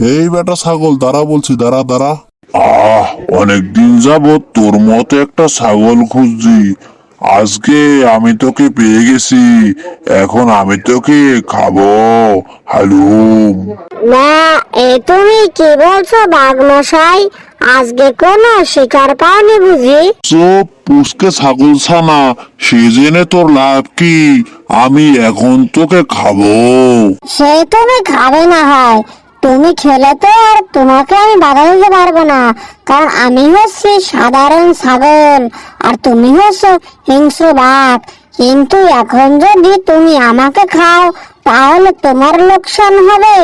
এই বেটা ছাগল, দাঁড়া বলছি, দাঁড়া দাঁড়া। আহ, অনেকদিন যাবত তোর মতো একটা ছাগল খুঁজছি। আজকে আমি তোকে পেয়ে গেছি। এখন আমি তোকে খাবো। হালুম। না, তুমি কি বলছো বাঘ মশাই? আজকে কোনো শিকার পাওনি বুঝি? চোপ পুষকে ছাগল ছানা, সে জেনে তোর লাভ কি? আমি এখন তোকে খাবো। সে তুমি খাবে না হয়, তুমি খেলে তো আর তোমাকে আমি বাধা দিতে পারবো না, কারণ আমি হচ্ছি সাধারণ ছাগল আর তুমি হচ্ছ হিংস্র বাঘ। কিন্তু এখন যদি তুমি আমাকে খাও তাহলে তোমার লোকসান হবে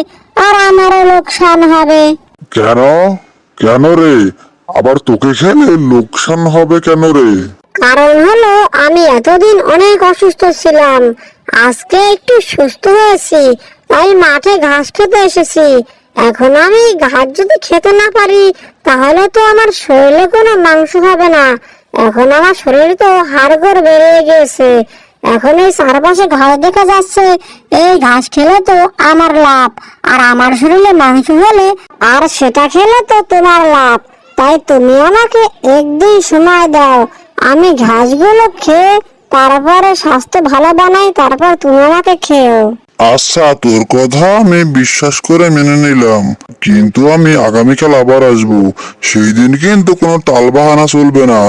আর আমারও লোকসান হবে। কেন? কেন রে? আবার তোকে খেলে লোকসান হবে কেন রে? কারণ হলো আমি এতদিন অনেক অসুস্থ ছিলাম, আজকে একটু সুস্থ হয়েছি, তাই মাঠে ঘাস খেতে এসেছি। এখন আমি ঘাস যদি খেতে না পারি তাহলে তো আমার শরীরে কোনো মাংস হবে না। এখন আমার শরীর তো হাড়গোড় বেড়ে গিয়েছে। এখন এই চারপাশে ঘাস দেখা যাচ্ছে, এই ঘাস খেলে তো আমার লাভ, আর আমার শরীরে মাংস হলে আর সেটা খেলে তো তোমার লাভ। তাই তুমি আমাকে একদিন সময় দাও, আমি ঘাসগুলো খেয়ে তারপরে স্বাস্থ্য ভালো বানাই, তারপর তুমি আমাকে খেও। আচ্ছা, তোর কথা আমি বিশ্বাস করে মেনে নিলাম, কিন্তু আমি আগামীকাল আবার আসবো। সেই দিন কিন্তু কোনো টালবাহানা চলবে না।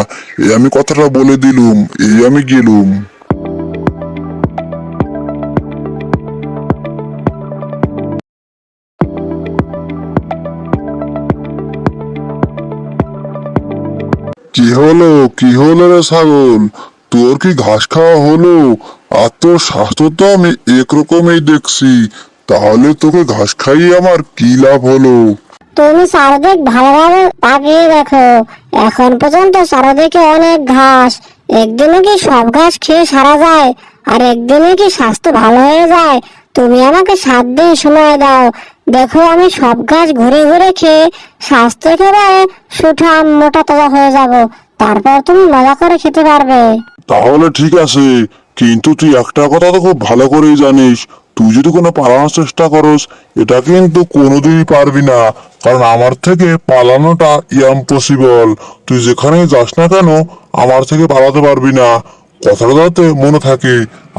এই আমি কথাটা বলে দিলুম। এই আমি গেলুম। কি হলো, কি হলো রে ছাগল? তোর কি ঘাস খাওয়া হলো? আর তোর স্বাস্থ্য তো আমি একরকমই দেখছি। তাহলে তোকে ঘাস খাইয়ে আমার কি লাভ হলো? তুমি চারদিক ভালোভাবে তাকিয়ে দেখো, এখন পর্যন্ত চারদিকে অনেক ঘাস। একদিনে কি সব ঘাস খেয়ে সারা যায়? আর একদিনে কি স্বাস্থ্য ভালো হয়ে যায়? তুমি আমাকে 7 দিন সময় দাও, দেখো আমি সব ঘাস ঘুরে ঘুরে খেয়ে স্বাস্থ্য একেবারে সুঠাম মোটা তাজা হয়ে যাব, তারপর তুমি মজা করে খেতে পারবে। তাহলে ঠিক আছে, কিন্তু তুই একটা কথা তো খুব ভালো করেই জানিস, তুই যদি কোনো পালানোর চেষ্টা করস, এটা কিন্তু কোনোদিনই পারবি না। কারণ আমার থেকে পালানোটা ইম্পসিবল। তুই যেখানেই যাস না কেন, আমার থেকে পালাতে পারবি না। কথাটা যাতে মনে থাকে।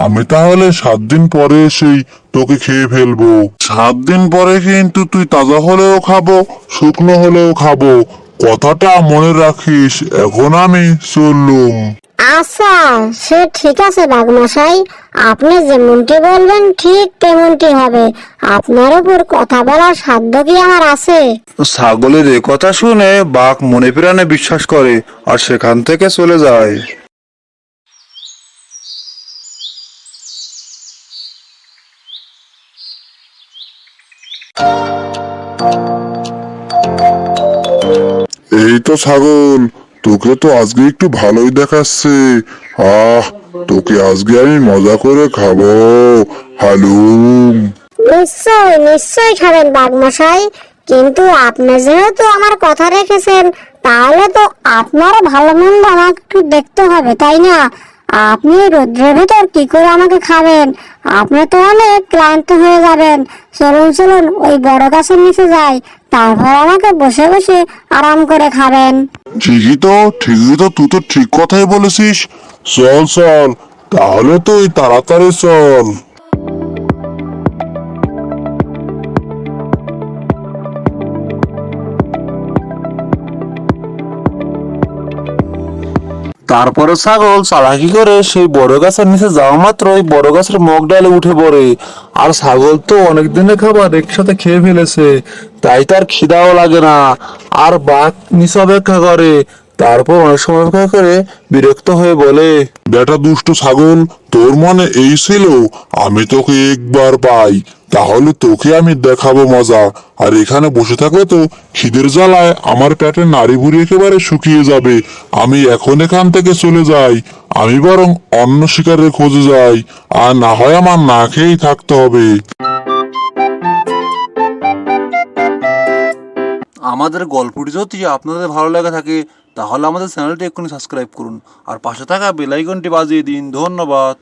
আমি তাহলে 7 দিন পরে এসেই তোকে খেয়ে ফেলবো। 7 দিন পরে কিন্তু তুই তাজা হলেও খাবো, শুকনো হলেও খাবো। কথাটা মনে রাখিস। এখন আমি চললুম। আচ্ছা, সে ঠিক আছে বাঘমশাই, আপনি যেমনটি বলবেন ঠিক তেমনটি হবে। আপনার উপর কথা বলার সাধ্য কি আমার আছে? ছাগলের এ কথা শুনে বাঘ মনে প্রাণে বিশ্বাস করে আর সেখান থেকে চলে যায়। এই তো ছাগল, তোকে তো আজকে একটু ভালোই দেখাচ্ছে। আহ, তোকে আজকে আমি মজা করে খাবো। হালুম। নিশ্চয় নিশ্চয় খাবেন বাঘমশাই, কিন্তু আপনি যেহেতু আমার কথা রেখেছেন তাহলে তো আপনারও ভালো মন্দ আমাকে একটু দেখতে হবে, তাই না? আপনি রোদ্রের ভিতর কি করে আমাকে খাবেন? আপনি তো অনেক ক্লান্ত হয়ে যাবেন। চলুন চলুন, ওই বড় গাছের নিচে যাই, তারপর আমাকে বসে বসে আরাম করে খাবেন। ঠিকই তো, ঠিকই তো, তুই তো ঠিক কথাই বলেছিস। চল চল, তাহলে তুই তাড়াতাড়ি চল। তারপরে ছাগল চালাকি করে সেই বড় গাছের নিচে যাওয়া মাত্র ওই বড় গাছের মগ ডালে উঠে পড়ে। আর ছাগল তো অনেক দিনের খাবার একসাথে খেয়ে ফেলেছে, তাই তার খিদাও লাগে না। আর বাঘ নিচে অপেক্ষা করে। তারপর অনেক সময় অপেক্ষা করে বিরক্ত হয়ে বলে, বেটা দুষ্ট ছাগল, তোর মনে এই ছিল আমি তোকে একবার পাই, তাহলে তোকে আমি দেখাবো মজা। আর এখানে বসে থাকলে তো খিদের জ্বালায় আমার পেটের নাড়ি ভুড়ি একেবারে শুকিয়ে যাবে। আমি এখন এখান থেকে চলে যাই। আমি বরং অন্য শিকারের খোঁজে যাই, আর না হয় আমার না খেয়েই থাকতে হবে। আমাদের গল্পটি যদি আপনাদের ভালো লাগে থাকে তাহলে আমাদের চ্যানেলটি এক্ষুনি সাবস্ক্রাইব করুন আর পাশে থাকা বেল আইকনটি বাজিয়ে দিন। ধন্যবাদ।